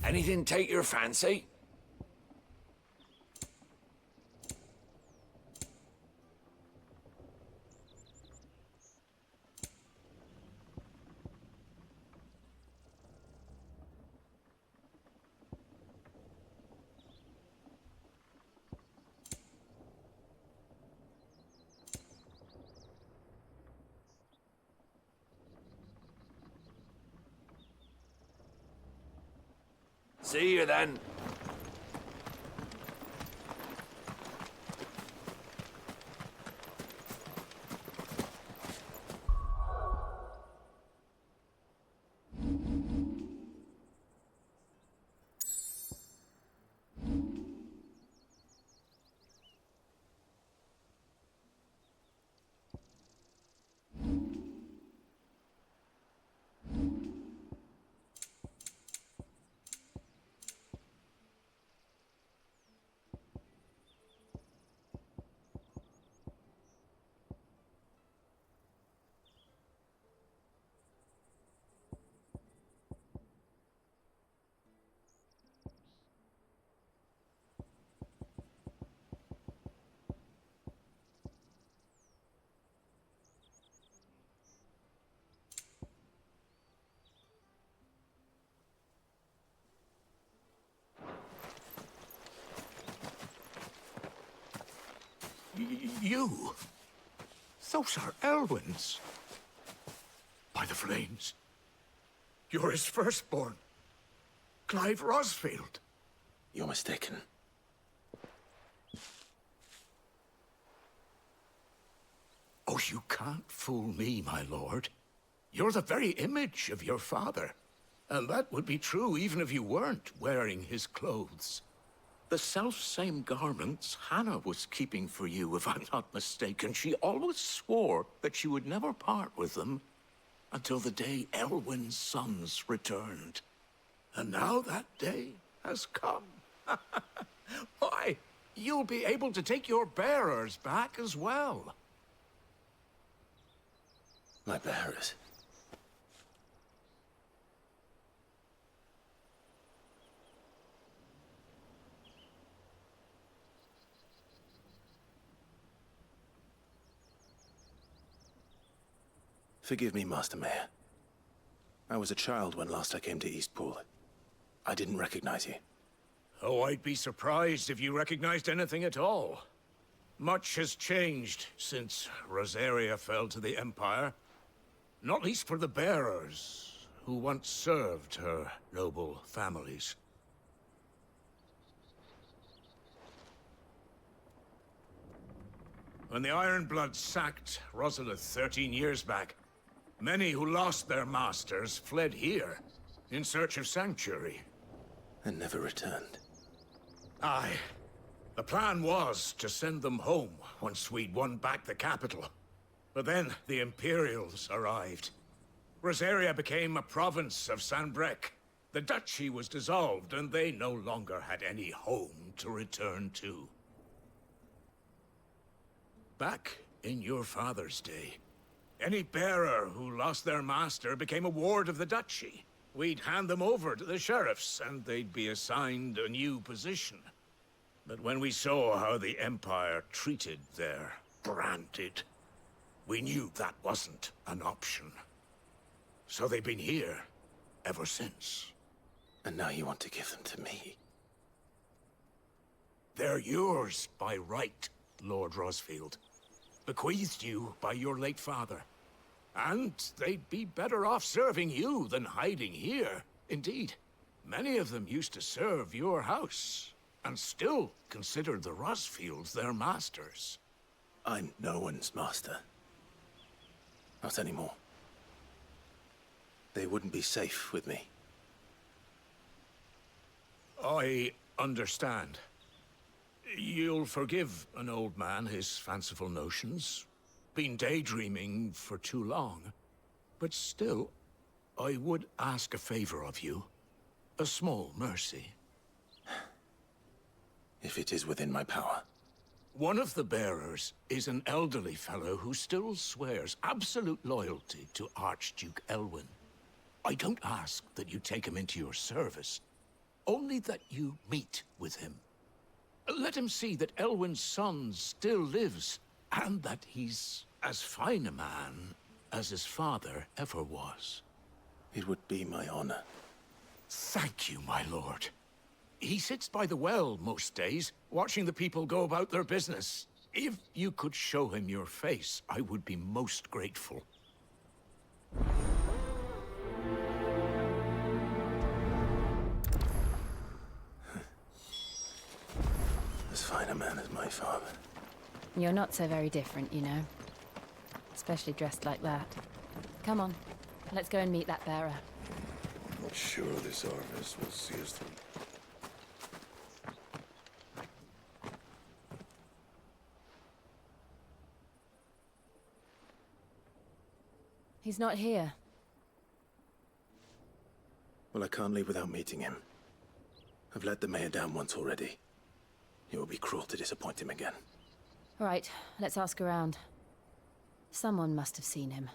Anything take your fancy? See you then. You? Those are Elwyn's. By the flames. You're his firstborn. Clive Rosfield. You're mistaken. Oh, you can't fool me, my lord. You're the very image of your father. And that would be true even if you weren't wearing his clothes. The self-same garments Hannah was keeping for you, if I'm not mistaken. She always swore that she would never part with them until the day Elwyn's sons returned. And now that day has come. Why, you'll be able to take your bearers back as well. My bearers? Forgive me, Master Mayor. I was a child when last I came to Eastpool. I didn't recognize you. Oh, I'd be surprised if you recognized anything at all. Much has changed since Rosaria fell to the Empire. Not least for the bearers, who once served her noble families. When the Ironbloods sacked Rosalith 13 years back, many who lost their masters fled here, in search of sanctuary. And never returned. Aye. The plan was to send them home once we'd won back the capital. But then the Imperials arrived. Rosaria became a province of Sanbreque. The duchy was dissolved, and they no longer had any home to return to. Back in your father's day, any bearer who lost their master became a ward of the duchy. We'd hand them over to the sheriffs, and they'd be assigned a new position. But when we saw how the Empire treated their branded, we knew that wasn't an option. So they've been here ever since. And now you want to give them to me? They're yours by right, Lord Rosfield. Bequeathed you by your late father. And they'd be better off serving you than hiding here. Indeed, many of them used to serve your house, and still consider the Rosfields their masters. I'm no one's master. Not anymore. They wouldn't be safe with me. I understand. You'll forgive an old man his fanciful notions. Been daydreaming for too long. But still, I would ask a favor of you. A small mercy. If it is within my power. One of the bearers is an elderly fellow who still swears absolute loyalty to Archduke Elwyn. I don't ask that you take him into your service, Only that you meet with him. Let him see that Elwyn's son still lives, and that he's as fine a man as his father ever was. It would be my honor. Thank you, my lord. He sits by the well most days, watching the people go about their business. If you could show him your face, I would be most grateful. As fine a man as my father. You're not so very different, you know. Especially dressed like that. Come on, let's go and meet that bearer. I'm not sure this harvest will see us through. He's not here. Well, I can't leave without meeting him. I've let the mayor down once already. It would be cruel to disappoint him again. All right, let's ask around. Someone must have seen him.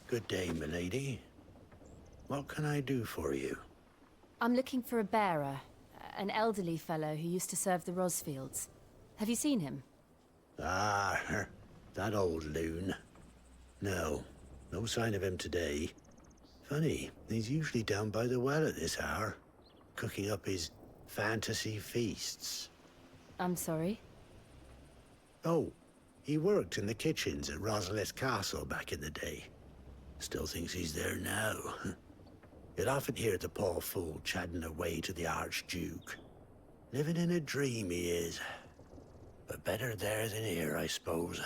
Good day, milady. What can I do for you? I'm looking for a bearer, an elderly fellow who used to serve the Rosfields. Have you seen him? Ah, that old loon. No sign of him today. Funny, he's usually down by the well at this hour, cooking up his fantasy feasts. I'm sorry? Oh, he worked in the kitchens at Rosalith's castle back in the day. Still thinks he's there now. You'd often hear the poor fool chatting away to the Archduke. Living in a dream he is. But better there than here, I suppose.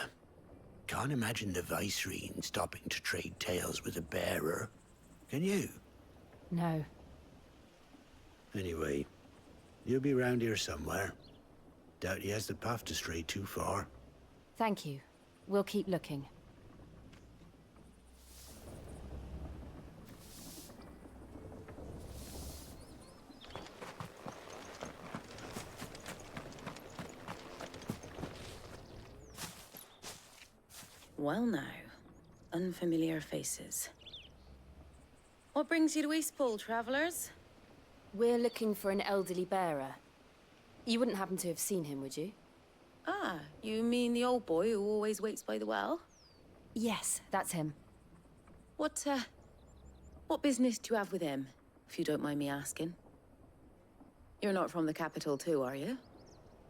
Can't imagine the Vicereine stopping to trade tales with a bearer. Can you? No. Anyway, you'll be round here somewhere. Doubt he has the path to stray too far. Thank you. We'll keep looking. Well now, unfamiliar faces. What brings you to Eastpool, travelers? We're looking for an elderly bearer. You wouldn't happen to have seen him, would you? Ah, you mean the old boy who always waits by the well? Yes, that's him. What business do you have with him, if you don't mind me asking? You're not from the capital too, are you?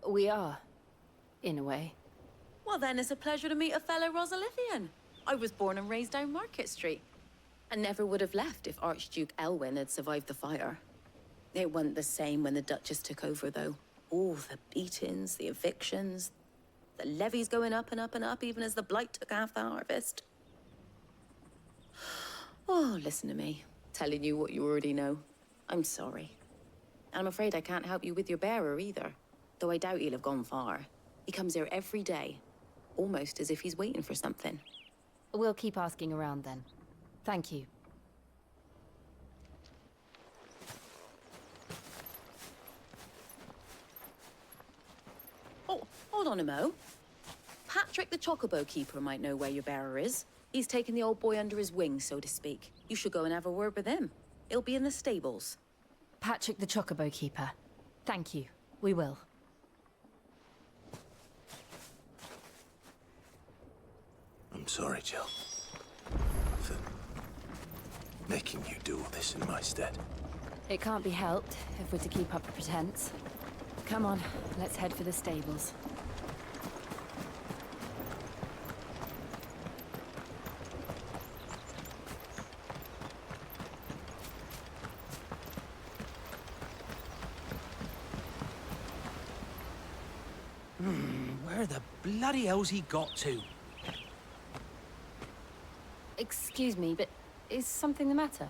We are, in a way. Well then, it's a pleasure to meet a fellow Rosalithian. I was born and raised down Market Street. And never would have left if Archduke Elwyn had survived the fire. It wasn't the same when the Duchess took over, though. Oh, the beatings, the evictions, the levies going up and up and up, even as the blight took half the harvest. Oh, listen to me, telling you what you already know. I'm sorry. And I'm afraid I can't help you with your bearer either, though I doubt he'll have gone far. He comes here every day, almost as if he's waiting for something. We'll keep asking around then. Thank you. Oh, hold on a mo. Patrick the Chocobo Keeper might know where your bearer is. He's taken the old boy under his wing, so to speak. You should go and have a word with him. He'll be in the stables. Patrick the Chocobo Keeper. Thank you. We will. I'm sorry, Jill. For making you do all this in my stead. It can't be helped if we're to keep up the pretense. Come on, let's head for the stables. Where the bloody hell's he got to? Excuse me, but is something the matter?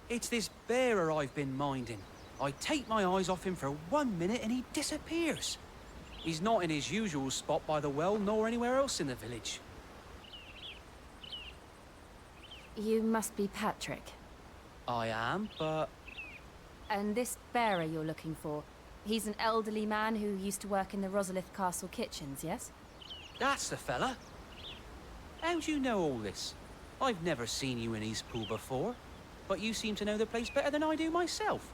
It's this bearer I've been minding. I take my eyes off him for 1 minute and he disappears. He's not in his usual spot by the well, nor anywhere else in the village. You must be Patrick. I am, but... And this bearer you're looking for, He's an elderly man who used to work in the Rosalith Castle kitchens, yes? That's the fella. How do you know all this? I've never seen you in Eastpool before, but you seem to know the place better than I do myself.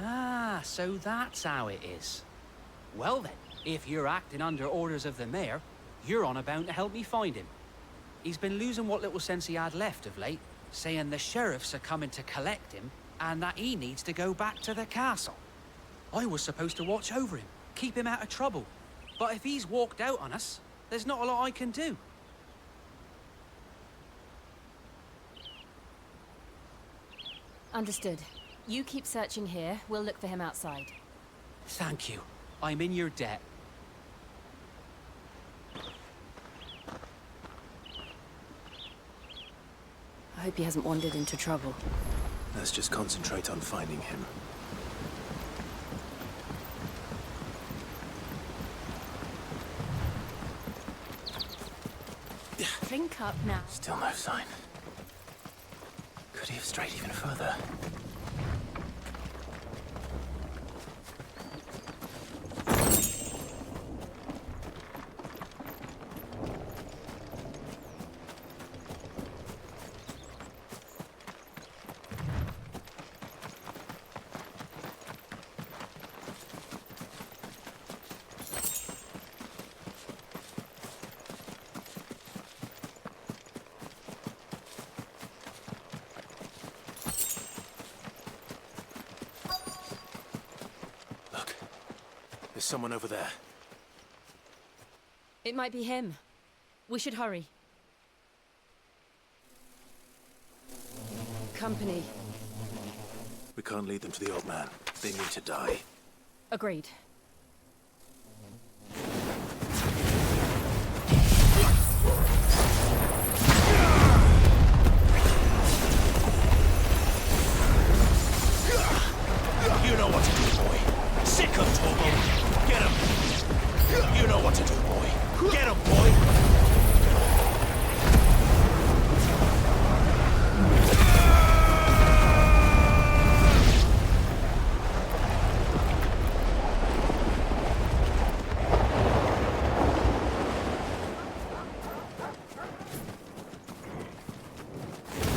Ah, so that's how it is. Well then, if you're acting under orders of the mayor, you're on about to help me find him. He's been losing what little sense he had left of late, saying the sheriffs are coming to collect him and that he needs to go back to the castle. I was supposed to watch over him, keep him out of trouble. But if he's walked out on us, there's not a lot I can do. Understood. You keep searching here, we'll look for him outside. Thank you. I'm in your debt. I hope he hasn't wandered into trouble. Let's just concentrate on finding him. Drink up now. Still no sign. Could he have strayed even further? There's someone over there. It might be him. We should hurry. Company. We can't lead them to the old man. They need to die. Agreed. You know what to do, boy. Sick of Togo. Get him. You know what to do, boy. Get him, boy.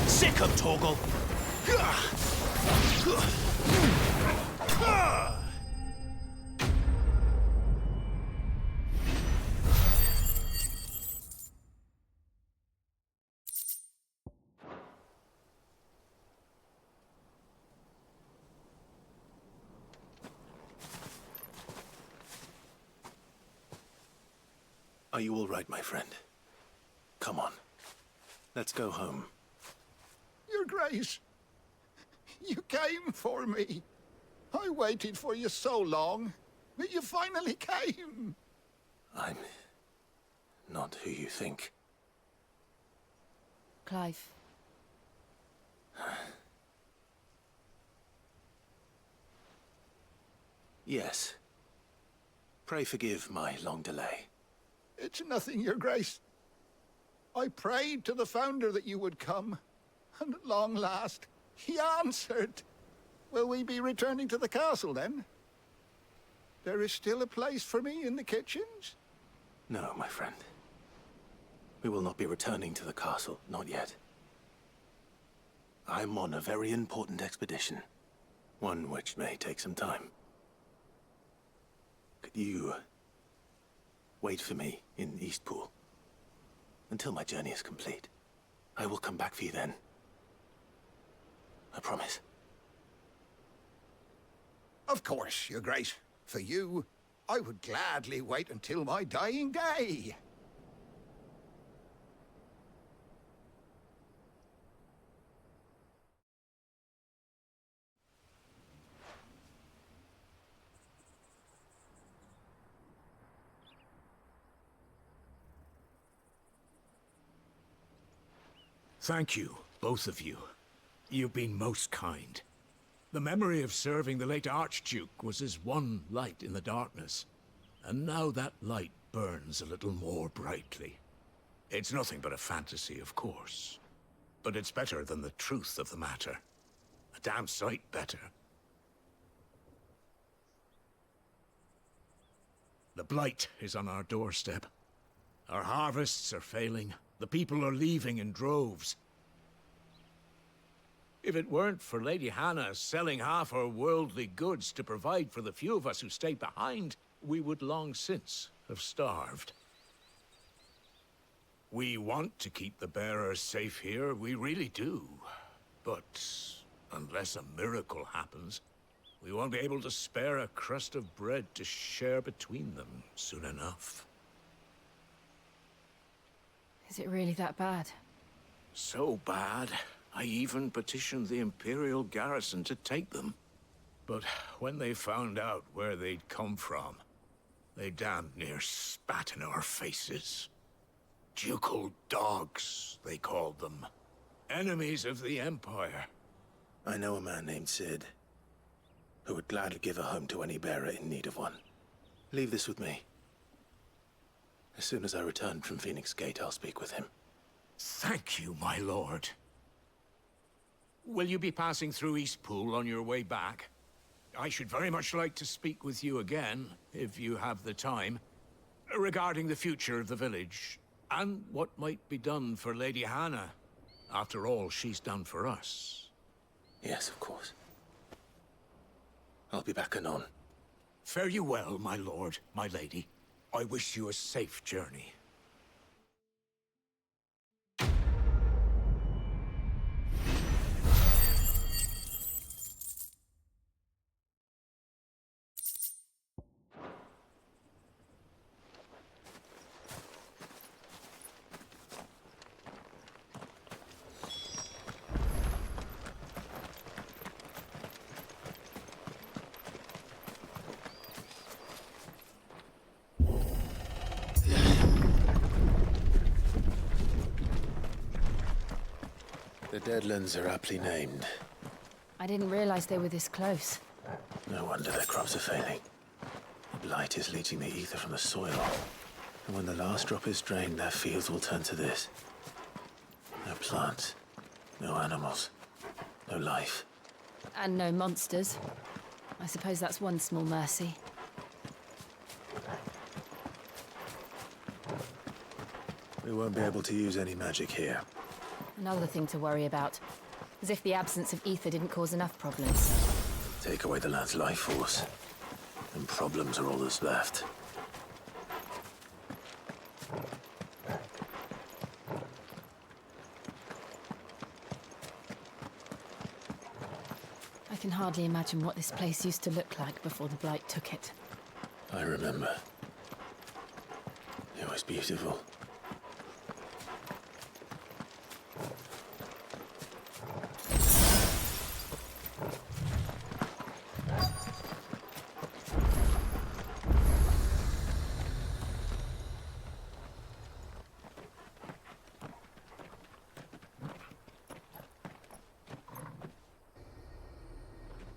Sick of Toggle. Are you all right, my friend? Come on. Let's go home. Your Grace, you came for me. I waited for you so long, but you finally came. I'm not who you think. Clive. Yes. Pray forgive my long delay. It's nothing, Your Grace. I prayed to the Founder that you would come, and at long last, he answered. Will we be returning to the castle, then? There is still a place for me in the kitchens? No, my friend. We will not be returning to the castle, not yet. I'm on a very important expedition. One which may take some time. Could you wait for me in Eastpool until my journey is complete? I will come back for you then. I promise. Of course, Your Grace. For you, I would gladly wait until my dying day. Thank you, both of you. You've been most kind. The memory of serving the late Archduke was as one light in the darkness, and now that light burns a little more brightly. It's nothing but a fantasy, of course, but it's better than the truth of the matter. A damn sight better. The blight is on our doorstep. Our harvests are failing. The people are leaving in droves. If it weren't for Lady Hannah selling half her worldly goods to provide for the few of us who stayed behind, we would long since have starved. We want to keep the bearers safe here, we really do. But unless a miracle happens, we won't be able to spare a crust of bread to share between them soon enough. Is it really that bad? So bad, I even petitioned the Imperial garrison to take them. But when they found out where they'd come from, they damn near spat in our faces. Ducal dogs, they called them. Enemies of the Empire. I know a man named Sid, who would gladly give a home to any bearer in need of one. Leave this with me. As soon as I return from Phoenix Gate, I'll speak with him. Thank you, my lord. Will you be passing through Eastpool on your way back? I should very much like to speak with you again, if you have the time, regarding the future of the village, and what might be done for Lady Hannah, after all she's done for us. Yes, of course. I'll be back anon. Fare you well, my lord, my lady. I wish you a safe journey. The Deadlands are aptly named. I didn't realize they were this close. No wonder their crops are failing. The blight is leaching the ether from the soil. And when the last drop is drained, their fields will turn to this. No plants, no animals, no life. And no monsters. I suppose that's one small mercy. We won't be able to use any magic here. Another thing to worry about. As if the absence of ether didn't cause enough problems. Take away the lad's life force, and problems are all that's left. I can hardly imagine what this place used to look like before the blight took it. I remember. It was beautiful.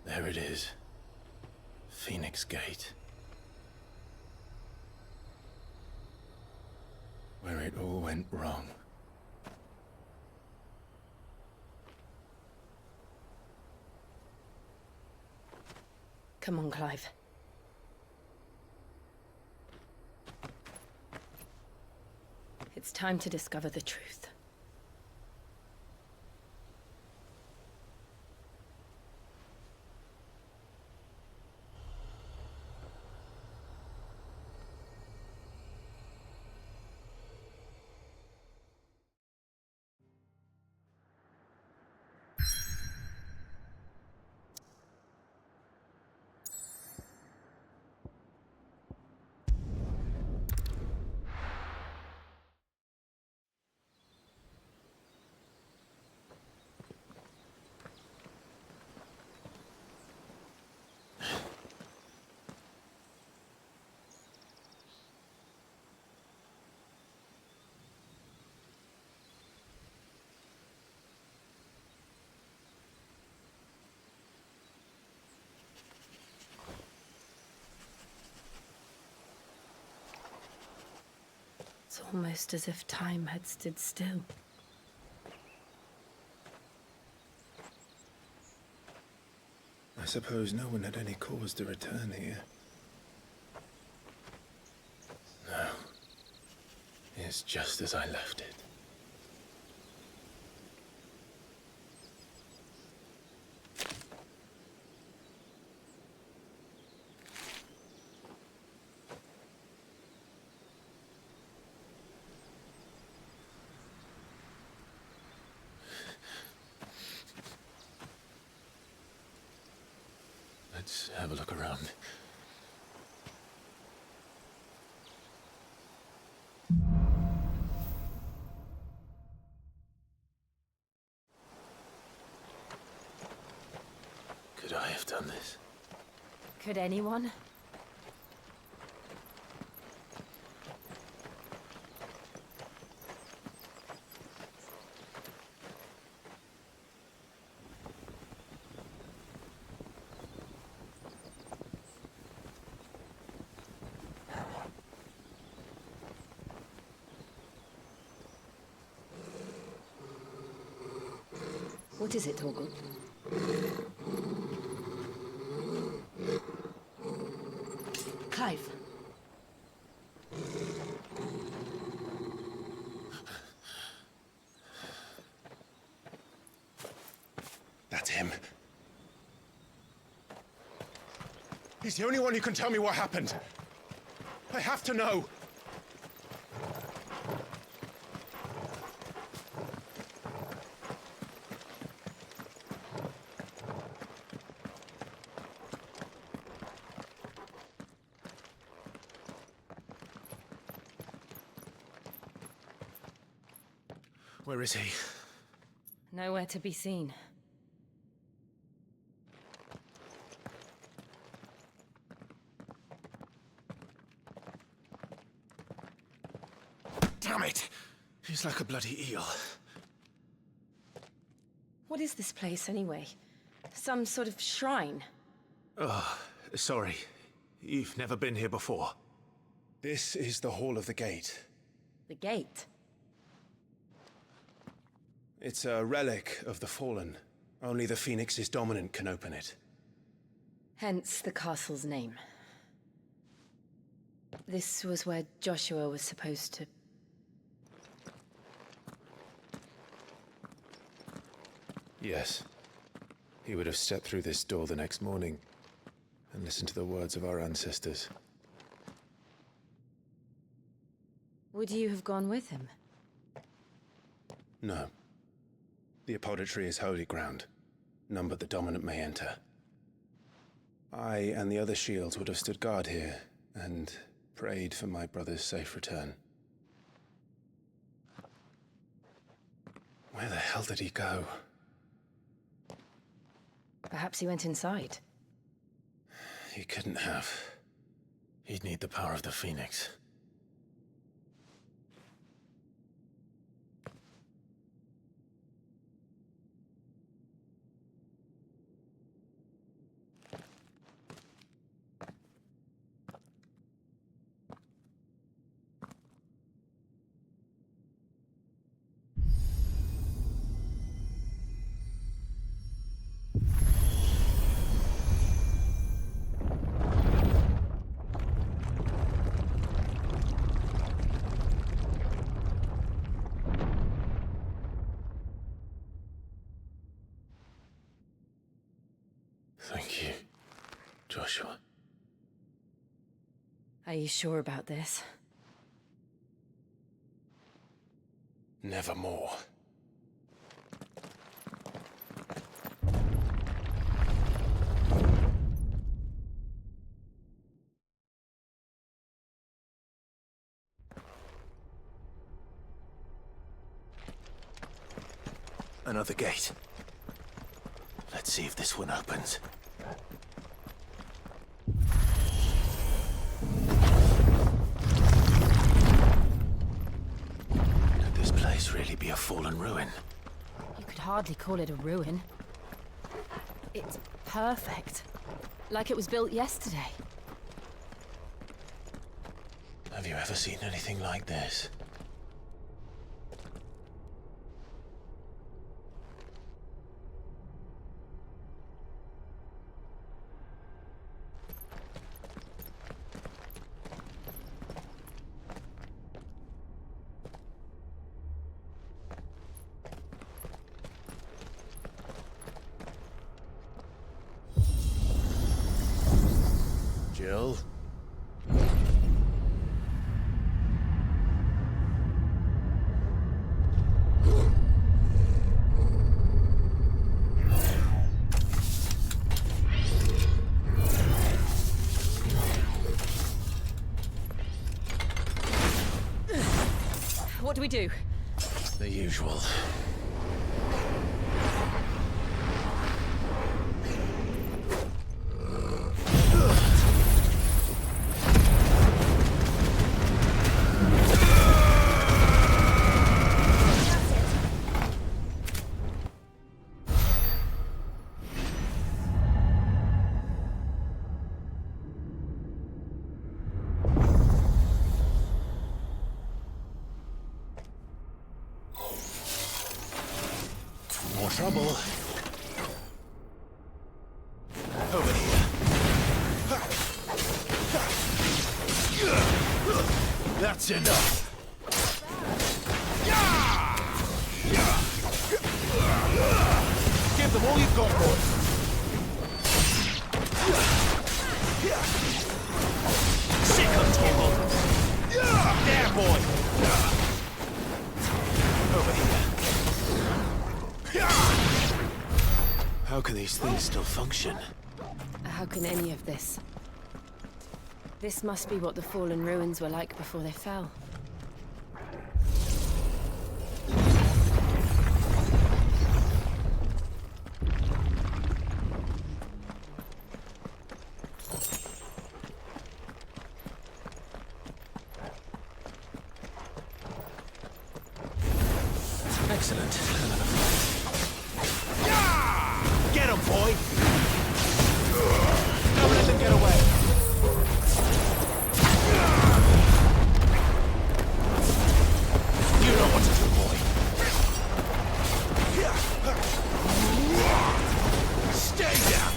There it is. Phoenix Gate. Where it all went wrong. Come on, Clive. It's time to discover the truth. It's almost as if time had stood still. I suppose no one had any cause to return here. No. It's just as I left it. Let's have a look around. Could I have done this? Could anyone? What is it, Torgal? Clive. That's him. He's the only one who can tell me what happened. I have to know. Where is he? Nowhere to be seen. Damn it! He's like a bloody eel. What is this place, anyway? Some sort of shrine? Oh, sorry. You've never been here before. This is the Hall of the Gate. The gate? It's a relic of the Fallen. Only the Phoenix's dominant can open it. Hence the castle's name. This was where Joshua was supposed to... Yes. He would have stepped through this door the next morning and listened to the words of our ancestors. Would you have gone with him? No. The apodatory is holy ground. None but the dominant may enter. I and the other shields would have stood guard here and prayed for my brother's safe return. Where the hell did he go? Perhaps he went inside. He couldn't have. He'd need the power of the Phoenix. Thank you, Joshua. Are you sure about this? Nevermore. Another gate. Let's see if this one opens. Could this place really be a fallen ruin? You could hardly call it a ruin. It's perfect. Like it was built yesterday. Have you ever seen anything like this? Jill? What do we do? The usual. More trouble. Over here. That's enough. Give them all you've got, boy. Sick of Toggle. There, boy. Over here. How can these things still function? How can any of this? This must be what the fallen ruins were like before they fell. Excellent. Get him, boy! Don't let them get away! You know what to do, boy! Stay down!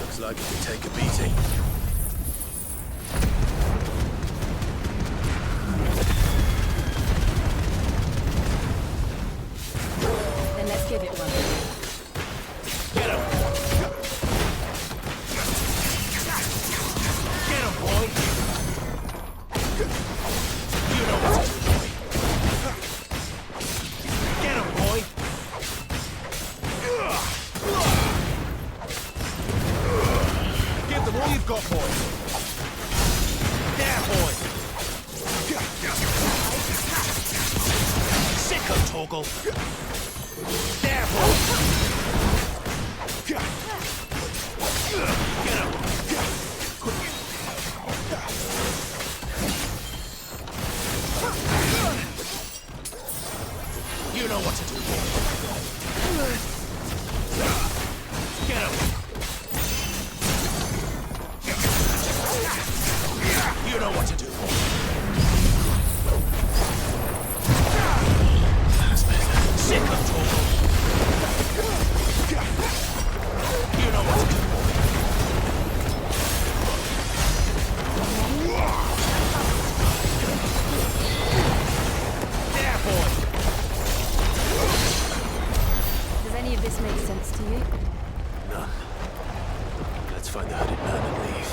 Looks like it could take a beating. Then let's give it one. Get him! Get him, boy! You know what to do, boy! Get him, boy! Give them all you've got, boy! There, boy! Sick of Toggle! There, boy! Get him! You know what to do, boy! Get him! You know what to do, boy! Sick of Toggle! You know what to do, boy! There, boy! Does any of this make sense to you? None. Let's find the hooded man and leave.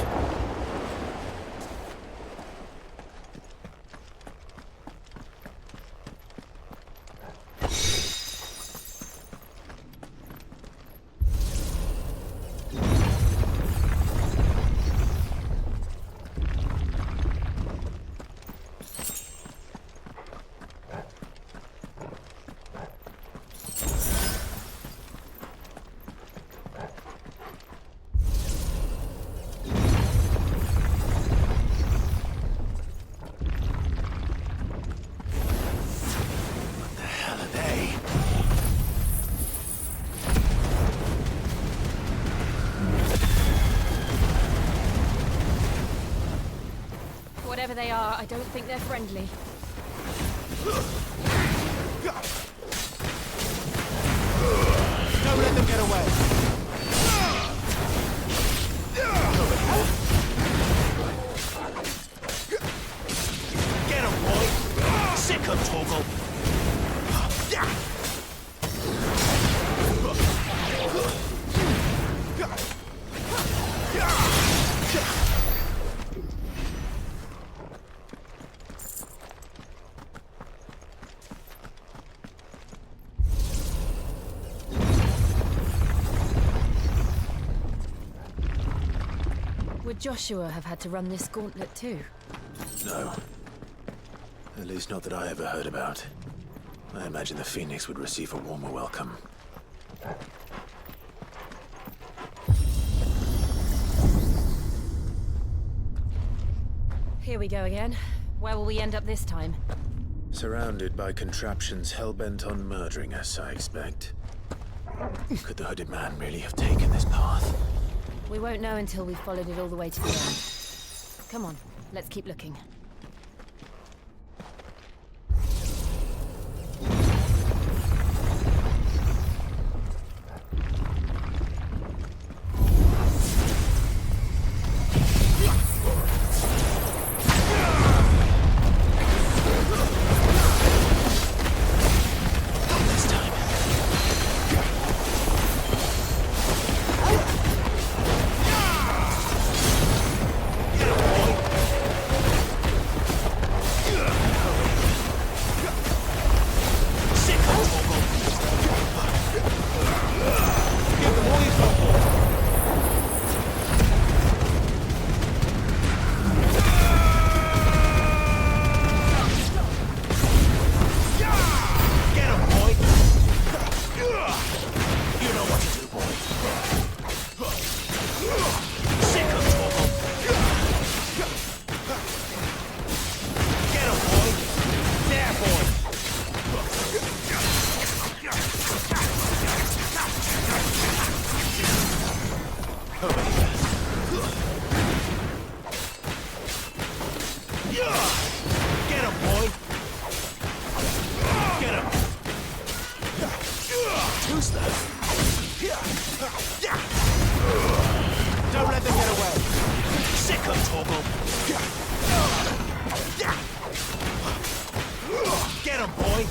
but I don't think they're friendly. Don't let them get away. Get him, boy. Sick him, Torgal. Would Joshua have had to run this gauntlet too? No. At least not that I ever heard about. I imagine the Phoenix would receive a warmer welcome. Here we go again. Where will we end up this time? Surrounded by contraptions hell-bent on murdering us, I expect. Could the hooded man really have taken this path? We won't know until we've followed it all the way to the end. Come on, let's keep looking. Don't let them get away. Sick of Torgal. Get him, boy.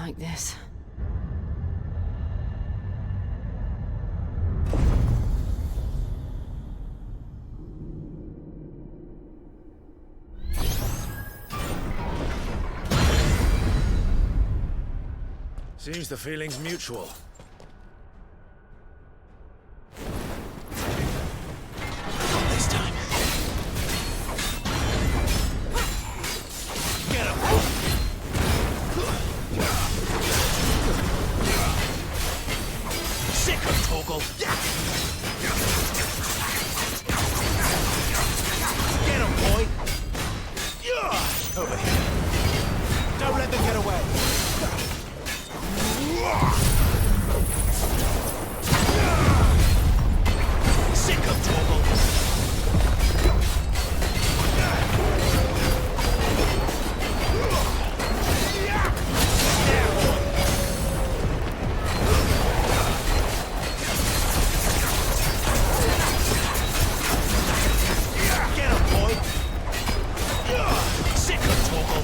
like this. Seems the feeling's mutual. Not this time. Get him! Sick of Toggle! Get him, boy! Over here. Don't let them get away. Sick of Toggle! Get him, boy! Sick of Toggle!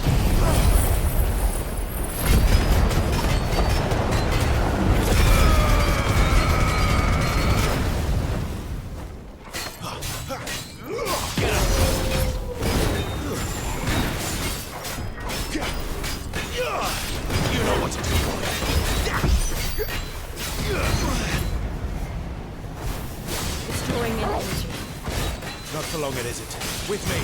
You know what to do. It's drawing in energy. Not for long, is it? With me.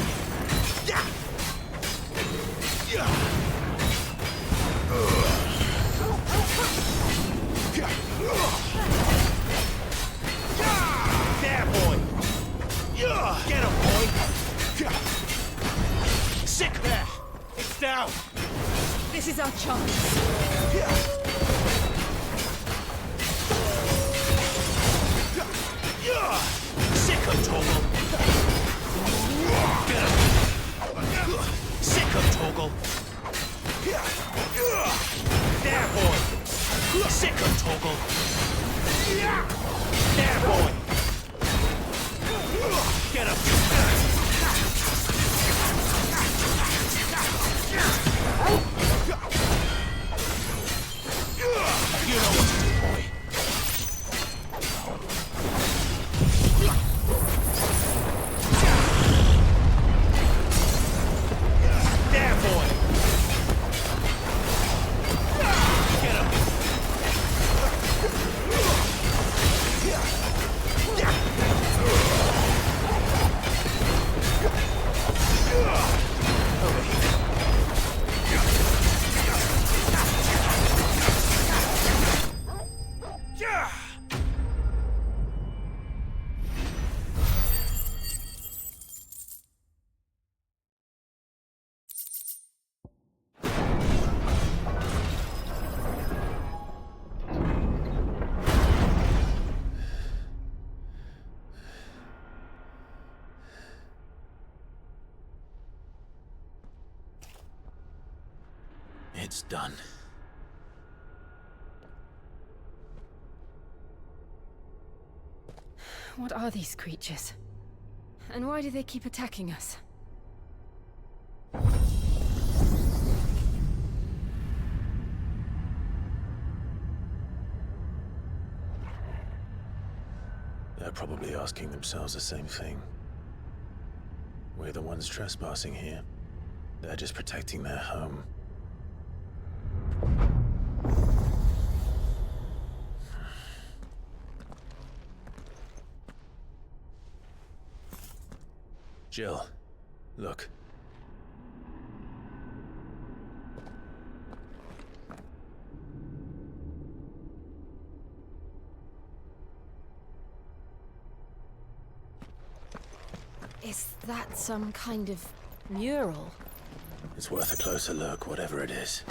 There, boy. Get him, boy. Sick there. It's down. This is our chance. Sick of Toggle. Get him. Sick of Toggle. There, boy. Sick of Toggle. There, boy. Get him. You know what to do, boy. There, boy. Get him. Over here. It's done. What are these creatures? And why do they keep attacking us? They're probably asking themselves the same thing. We're the ones trespassing here. They're just protecting their home. Jill, look. Is that some kind of mural? It's worth a closer look, whatever it is.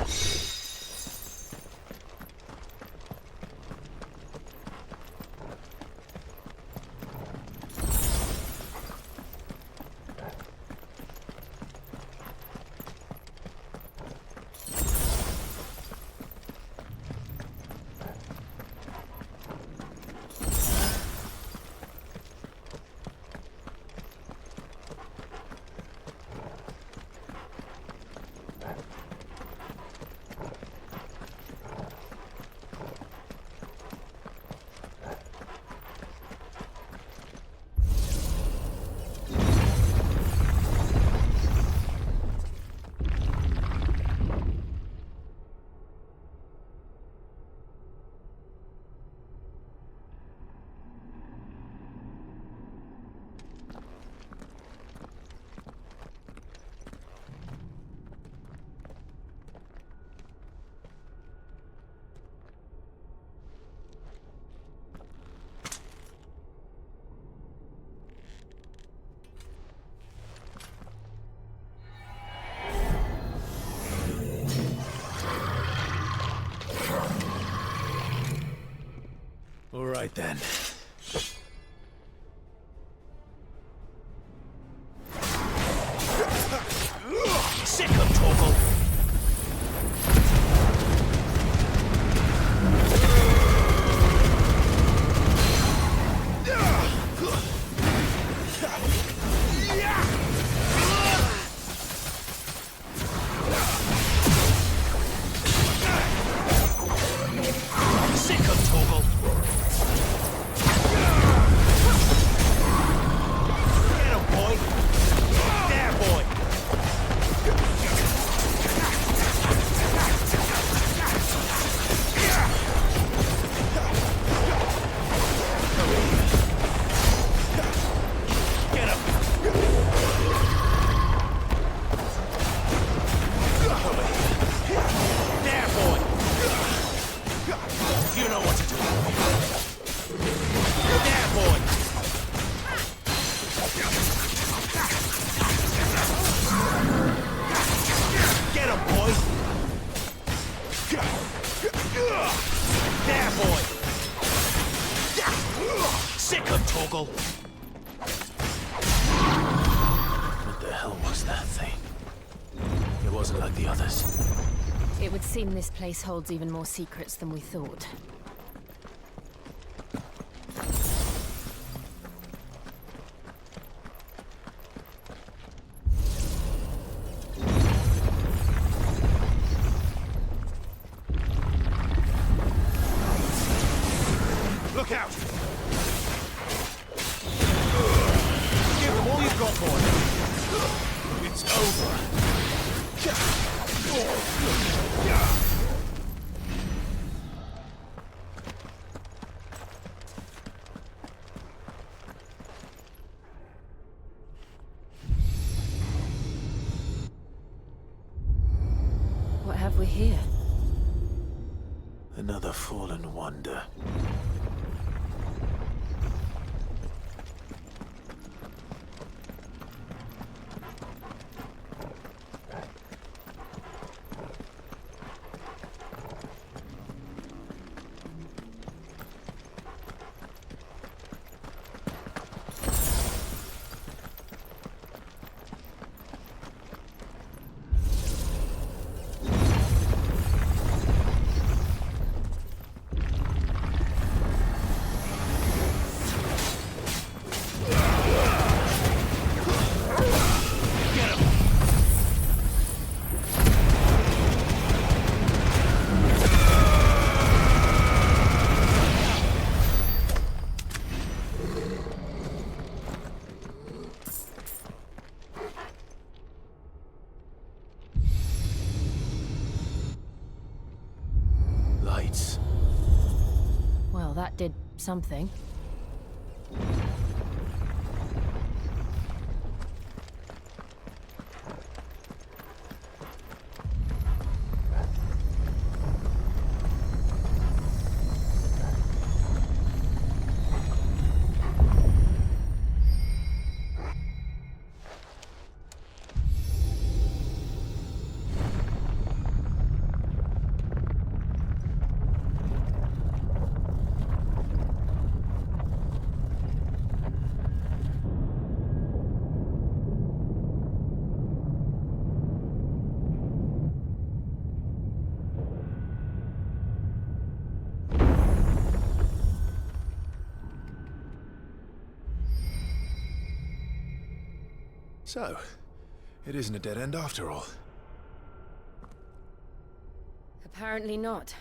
right then. Sick of Torgal! Sick of Torgal! Get him, boy! There, boy! Get him! There, boy! You know what to do. There, boy! Get him, boy! There, boy! Sick of Torgal! What the hell was that thing? It wasn't like the others. It would seem this place holds even more secrets than we thought. Look out! Give them all you've got, boy! It's over! What have we here? Another fallen wonder. Lights. Well, that did something. So, it isn't a dead end after all. Apparently not.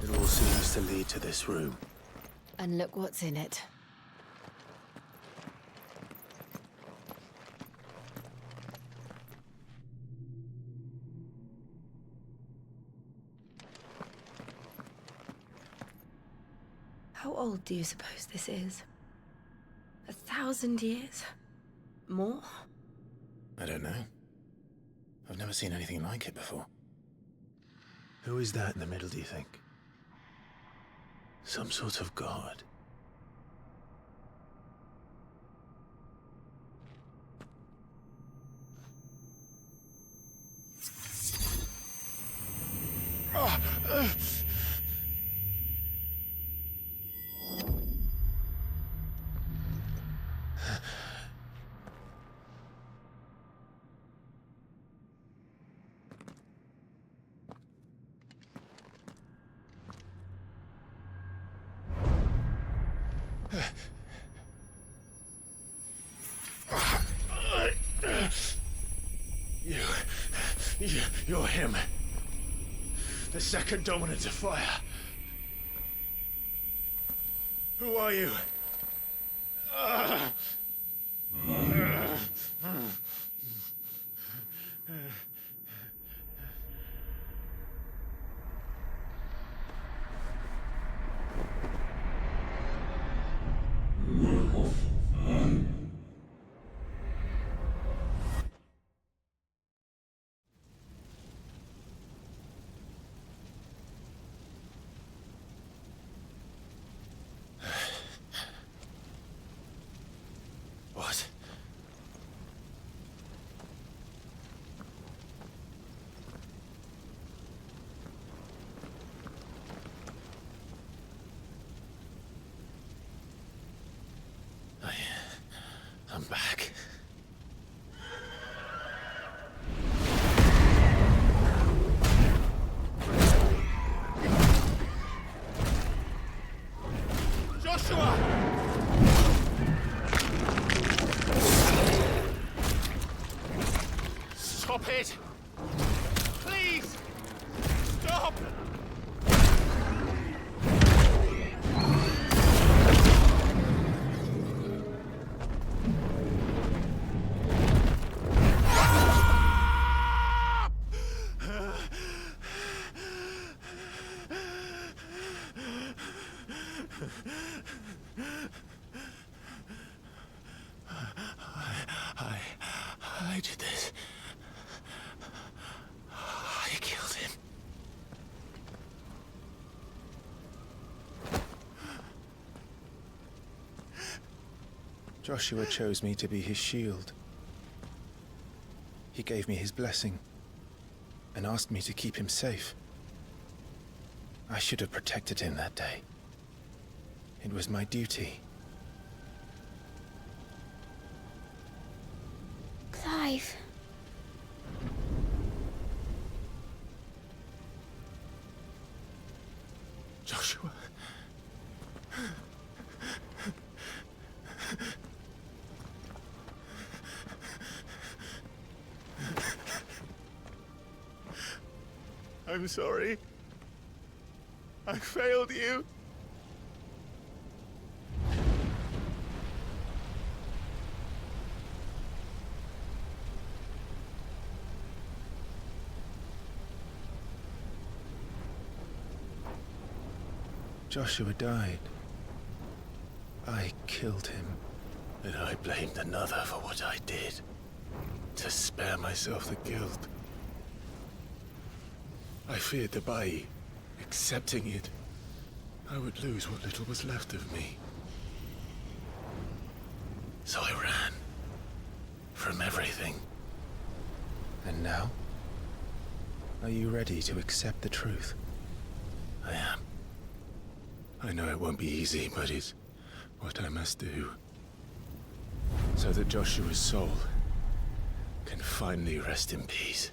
It all seems to lead to this room. And look what's in it. How old do you suppose this is? 1,000 years? More? I don't know. I've never seen anything like it before. Who is that in the middle, do you think? Some sort of god? You're him. The second dominant of fire. Who are you? What? I'm back. Joshua! Stop it! Please! Stop! I did this. I killed him. Joshua chose me to be his shield. He gave me his blessing and asked me to keep him safe. I should have protected him that day. It was my duty. Clive. Joshua. I'm sorry. I failed you. Joshua died. I killed him. And I blamed another for what I did. To spare myself the guilt. I feared that by accepting it, I would lose what little was left of me. So I ran. From everything. And now? Are you ready to accept the truth? I am. I know it won't be easy, but it's what I must do. So that Joshua's soul can finally rest in peace.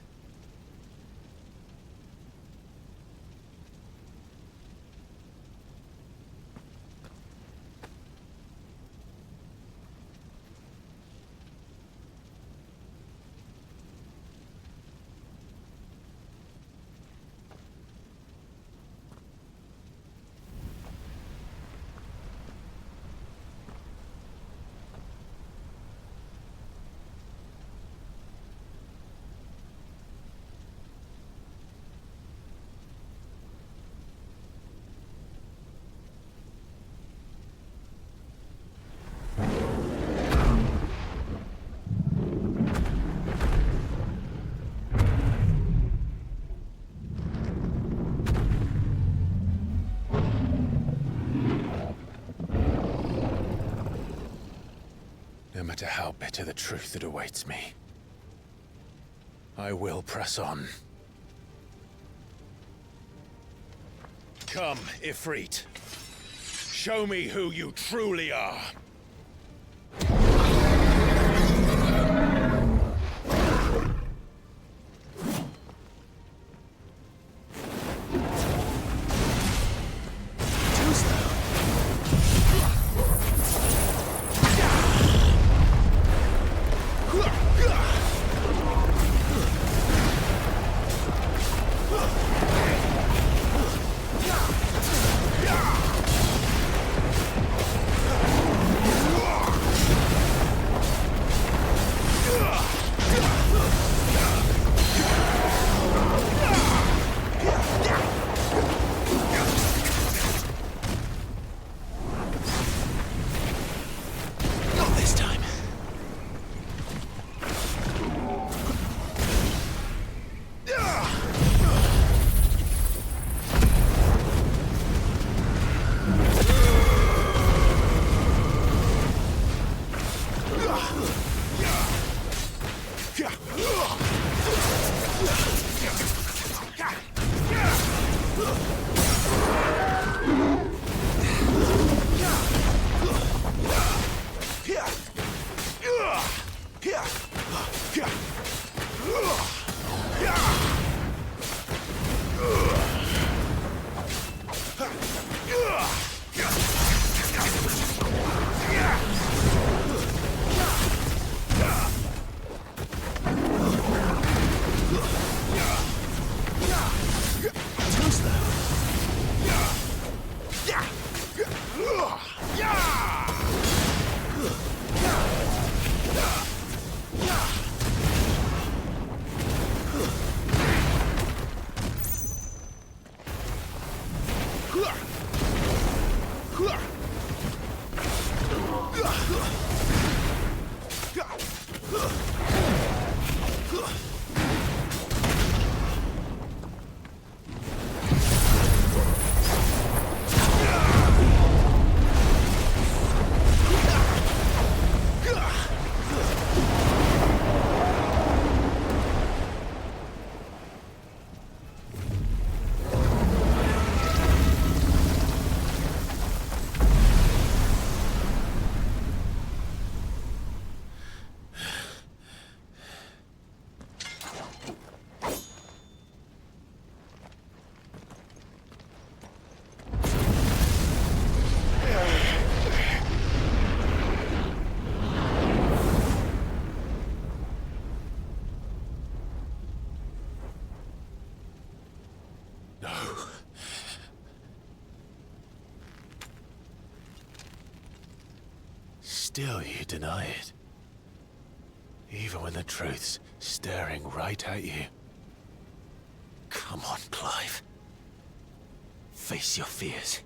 matter how bitter the truth that awaits me, I will press on. Come, Ifrit. Show me who you truly are. Still you deny it. Even when the truth's staring right at you. Come on, Clive. Face your fears.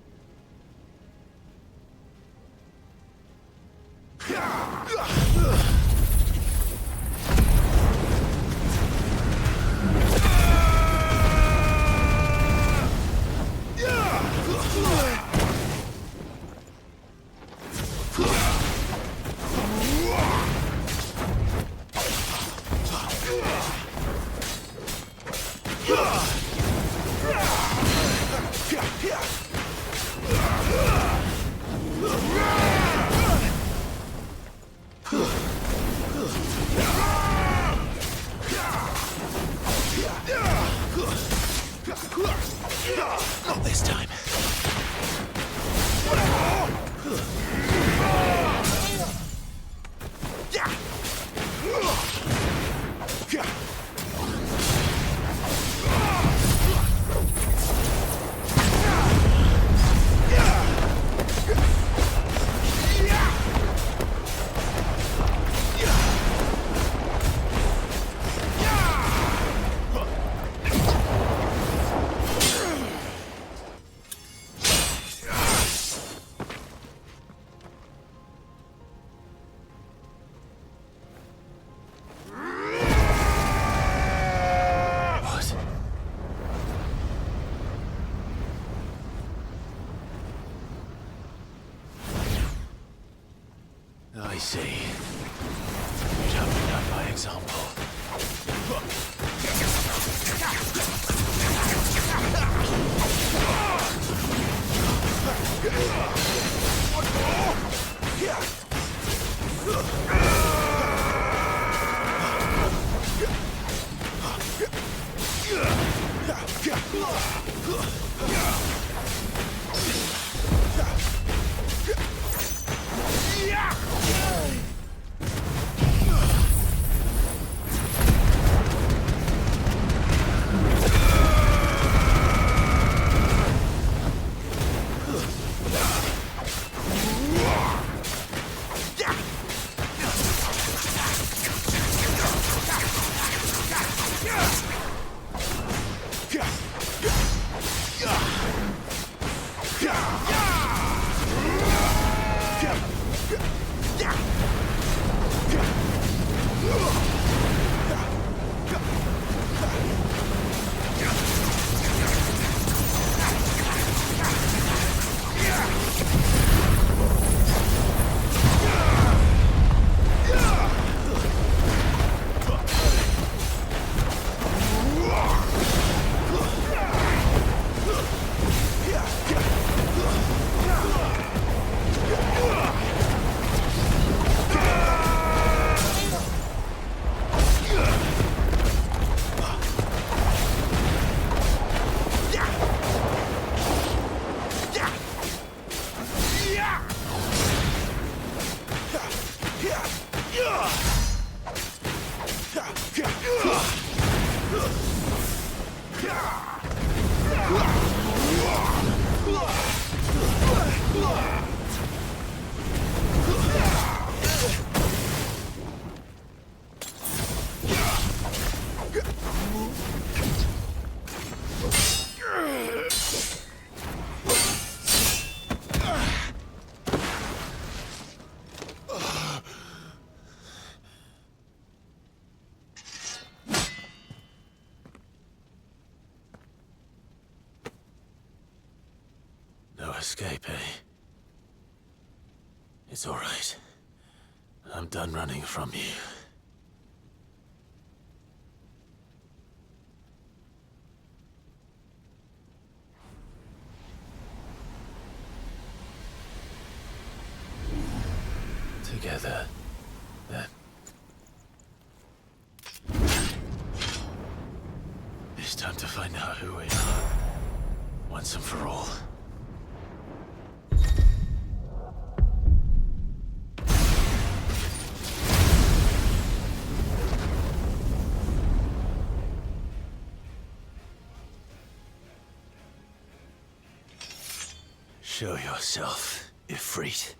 Not this time. I see. escape, eh? It's all right. I'm done running from you. Together, then. It's time to find out who we are, once and for all. Show yourself, Ifrit.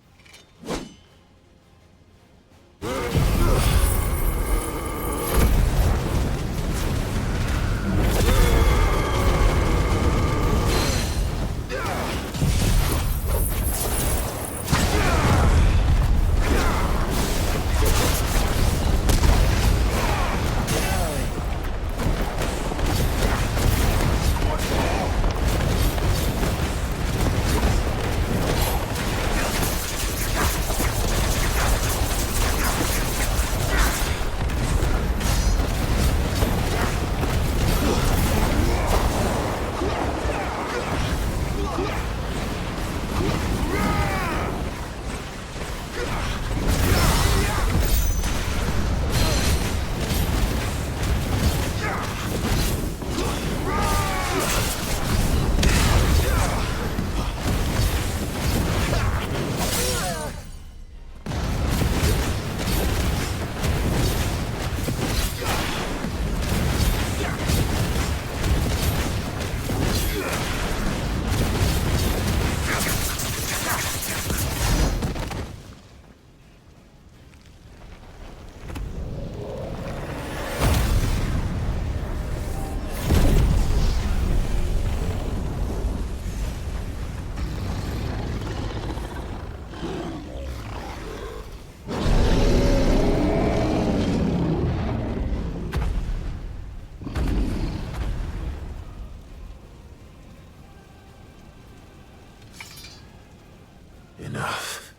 Enough.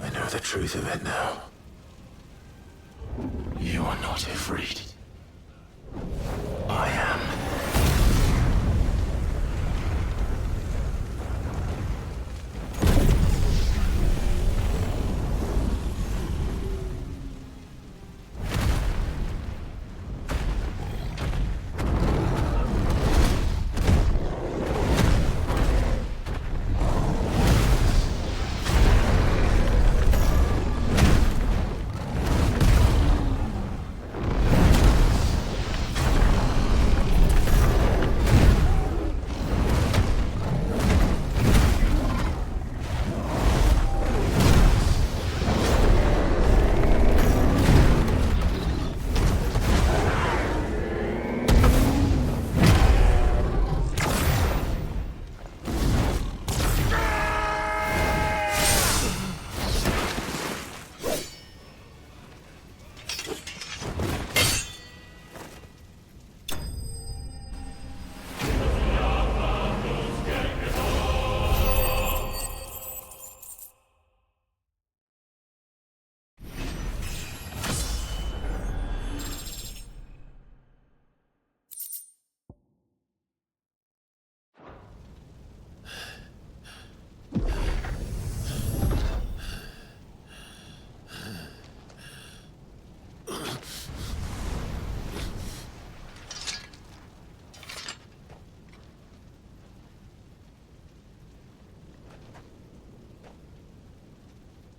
I know the truth of it now. You are not Ifrit. I am.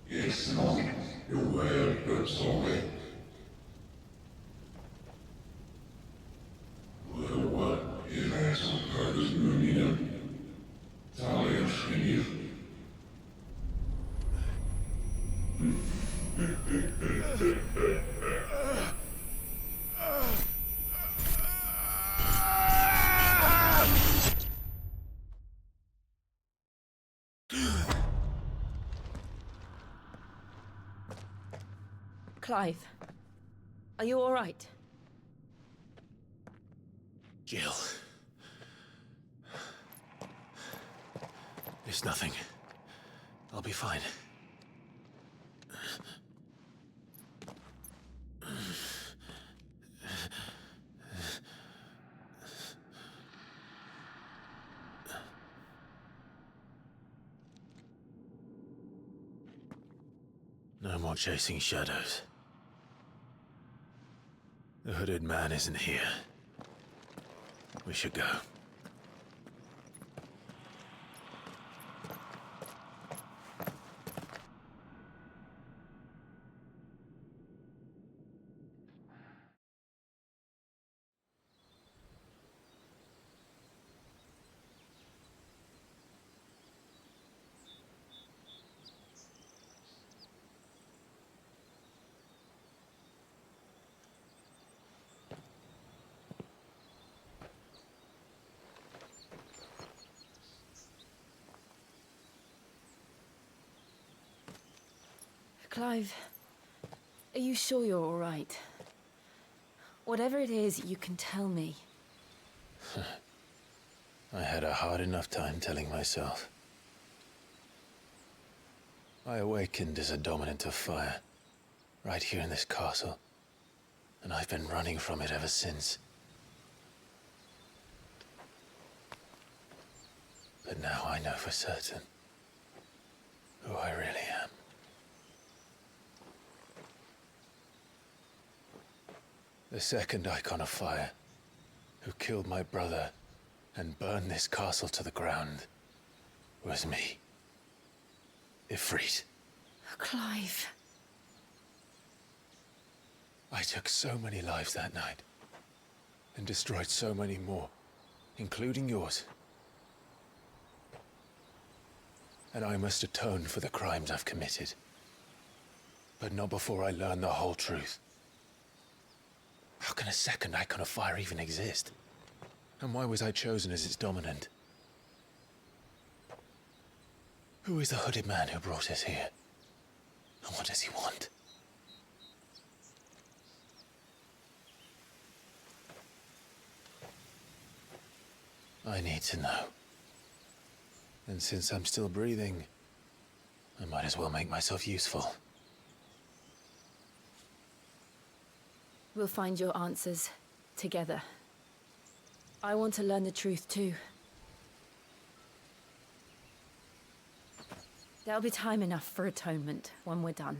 It's not your word, but solid. What is that purpose moving? Talia Shinny. Clive, are you all right? Jill, It's nothing. I'll be fine. No more chasing shadows. The hooded man isn't here. We should go. Clive, are you sure you're all right? Whatever it is, you can tell me. I had a hard enough time telling myself. I awakened as a dominant of fire, right here in this castle, and I've been running from it ever since. But now I know for certain who I really am. The second icon of fire, who killed my brother and burned this castle to the ground, was me. Ifrit. Clive. I took so many lives that night, and destroyed so many more, including yours. And I must atone for the crimes I've committed. But not before I learn the whole truth. How can a second icon of fire even exist? And why was I chosen as its dominant? Who is the hooded man who brought us here? And what does he want? I need to know. And since I'm still breathing, I might as well make myself useful. We'll find your answers together. I want to learn the truth too. There'll be time enough for atonement when we're done.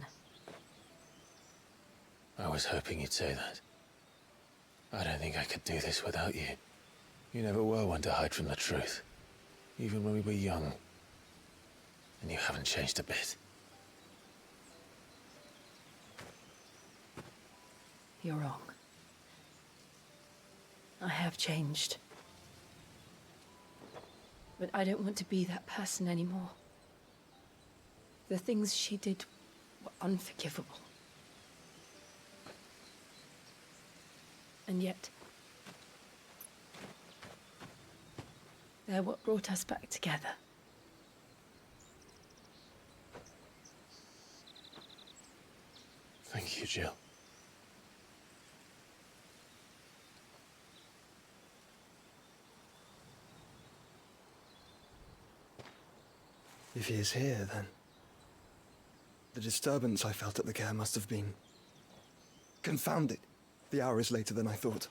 I was hoping you'd say that. I don't think I could do this without you. You never were one to hide from the truth, even when we were young. And you haven't changed a bit. You're wrong. I have changed. But I don't want to be that person anymore. The things she did were unforgivable. And yet, they're what brought us back together. Thank you, Jill. If he is here, then the disturbance I felt at the care must have been confounded. The hour is later than I thought.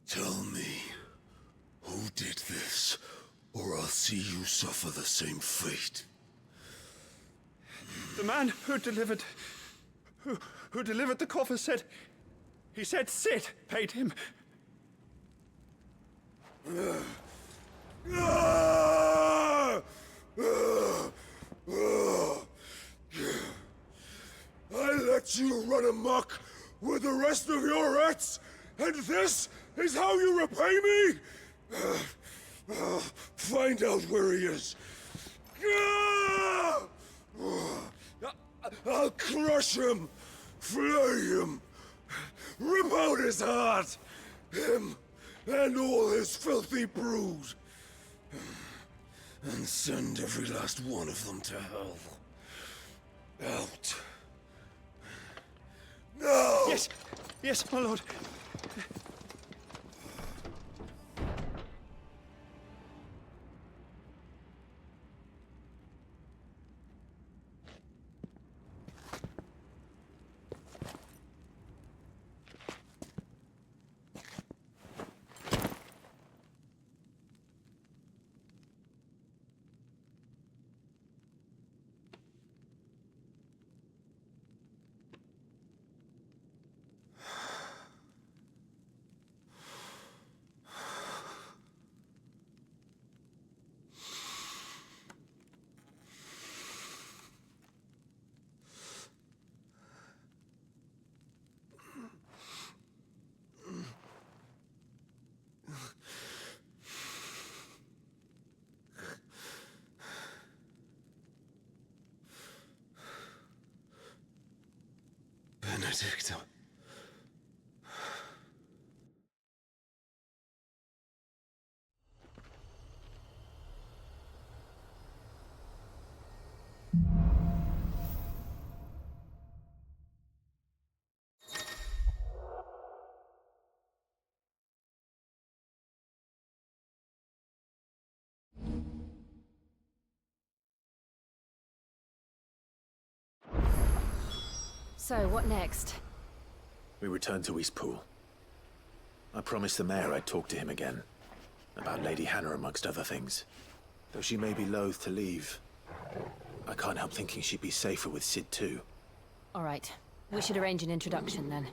Tell me, who did this, or I'll see you suffer the same fate. The man who delivered the coffer said... He said Sid paid him. I let you run amok with the rest of your rats, and this is how you repay me? Find out where he is. I'll crush him, flay him, rip out his heart, him and all his filthy brood, and send every last one of them to hell. Out. No! Yes! Yes, my lord. Benedicta. So, what next? We return to Eastpool. I promised the mayor I'd talk to him again. About Lady Hannah, amongst other things. Though she may be loath to leave, I can't help thinking she'd be safer with Sid too. All right. We should arrange an introduction then.